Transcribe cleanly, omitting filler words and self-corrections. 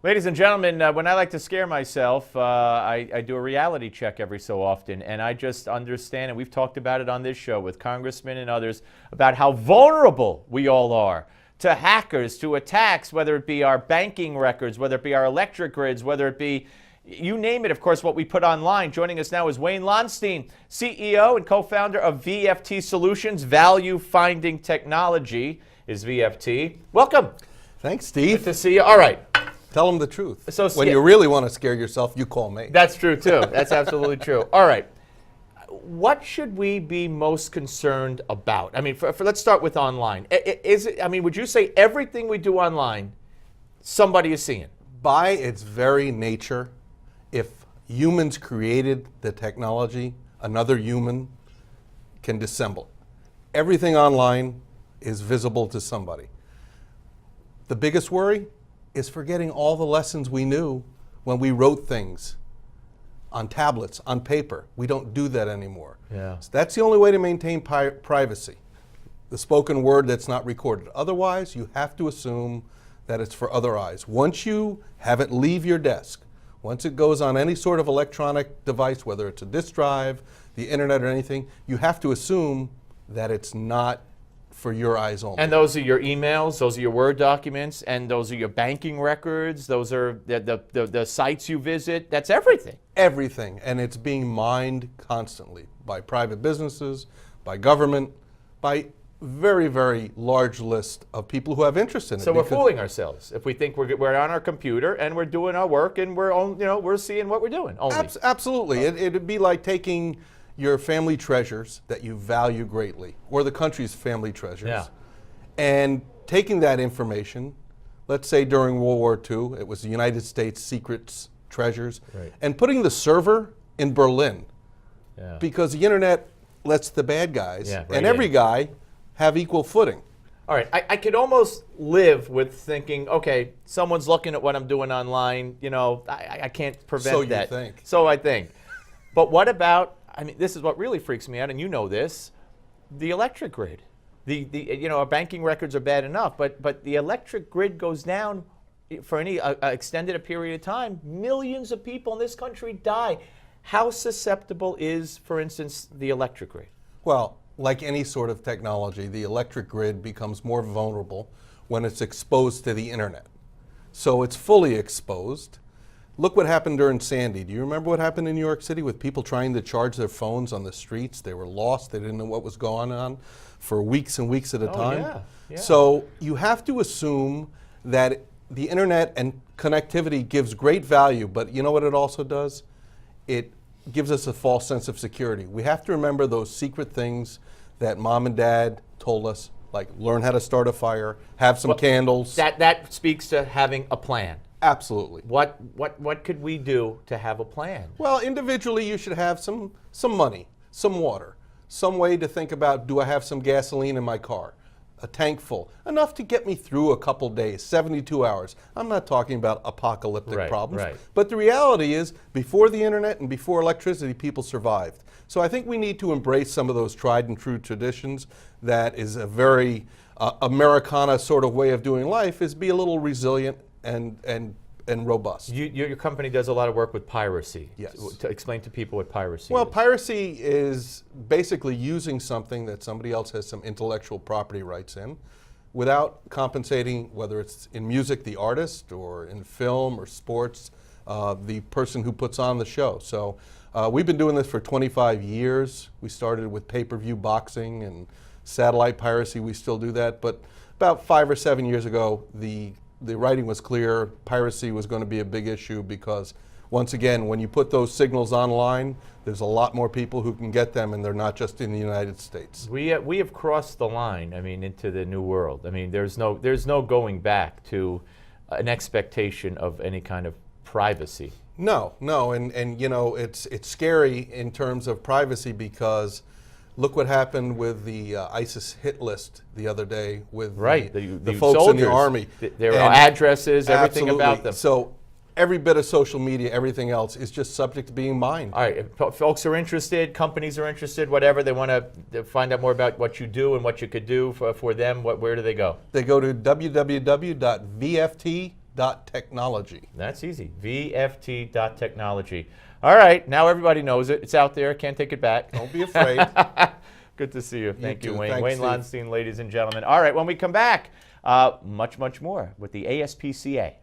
Ladies and gentlemen, when I like to scare myself, I do a reality check every so often, and I just understand, and we've talked about it on this show with congressmen and others, about how vulnerable we all are to hackers, to attacks, whether it be our banking records, whether it be our electric grids, whether it be, you name it, of course, what we put online. Joining us now is Wayne Lonstein, CEO and co-founder of VFT Solutions, Value Finding Technology is VFT. Welcome. Thanks, Steve. Good to see you. All right. Tell them the truth. So when you really want to scare yourself, you call me. That's true, too. That's absolutely true. All right. What should we be most concerned about? I mean, let's start with online. Would you say everything we do online, somebody is seeing? By its very nature, if humans created the technology, another human can dissemble. Everything online is visible to somebody. The biggest worry is forgetting all the lessons we knew when we wrote things on tablets, on paper. We don't do that anymore. Yeah. So that's the only way to maintain privacy, the spoken word that's not recorded. Otherwise, you have to assume that it's for other eyes. Once you have it leave your desk, once it goes on any sort of electronic device, whether it's a disk drive, the internet or anything, you have to assume that it's not for your eyes only. And those are your emails, those are your Word documents, and those are your banking records, those are the sites you visit, that's everything. Everything, and it's being mined constantly by private businesses, by government, by very, very large list of people who have interest in it. So we're fooling ourselves if we think we're on our computer and we're doing our work and we're seeing what we're doing. Only. Absolutely, it'd be like taking your family treasures that you value greatly, or the country's family treasures, and taking that information, let's say during World War II, it was the United States secrets treasures, and putting the server in Berlin, because the internet lets the bad guys and every guy have equal footing. All right, I could almost live with thinking, okay, someone's looking at what I'm doing online, I can't prevent that. So you think. So I think. But what about, this is what really freaks me out, and you know this, the electric grid. Our banking records are bad enough, but the electric grid goes down for any extended a period of time. Millions of people in this country die. How susceptible is, for instance, the electric grid? Well, like any sort of technology, the electric grid becomes more vulnerable when it's exposed to the internet. So it's fully exposed. Look what happened during Sandy. Do you remember what happened in New York City with people trying to charge their phones on the streets? They were lost. They didn't know what was going on for weeks and weeks at a time. Yeah. So you have to assume that the internet and connectivity gives great value, but you know what it also does? It gives us a false sense of security. We have to remember those secret things that mom and dad told us, like learn how to start a fire, have some candles. That speaks to having a plan. Absolutely. What could we do to have a plan? Well, individually, you should have some money, some water, some way to think about, do I have some gasoline in my car? A tank full, enough to get me through a couple days, 72 hours. I'm not talking about apocalyptic problems, but the reality is, before the internet and before electricity, people survived. So I think we need to embrace some of those tried and true traditions. That is a very Americana sort of way of doing life, is be a little resilient and robust. Your company does a lot of work with piracy. Yes. To explain to people what piracy Well, is. piracy is basically using something that somebody else has some intellectual property rights in without compensating, whether it's in music, the artist, or in film or sports, the person who puts on the show. So we've been doing this for 25 years. We started with pay-per-view boxing and satellite piracy. We still do that. But about 5 or 7 years ago, the writing was clear. Piracy was going to be a big issue because, once again, when you put those signals online, there's a lot more people who can get them, and they're not just in the United States. We have crossed the line, into the new world. There's no going back to an expectation of any kind of privacy. No, and it's scary in terms of privacy because look what happened with the ISIS hit list the other day with the folks soldiers, in the army. Their addresses, everything absolutely. about them. So every bit of social media, everything else is just subject to being mined. All right, if folks are interested, companies are interested, whatever, they want to find out more about what you do and what you could do for them, where do they go? They go to www.vft VFT.technology. That's easy. VFT.technology. All right, now everybody knows it. It's out there. Can't take it back. Don't be afraid. Good to see you. Thank you, too. Wayne. Thanks, Wayne Steve. Lonstein, ladies and gentlemen. All right, when we come back, much more with the ASPCA.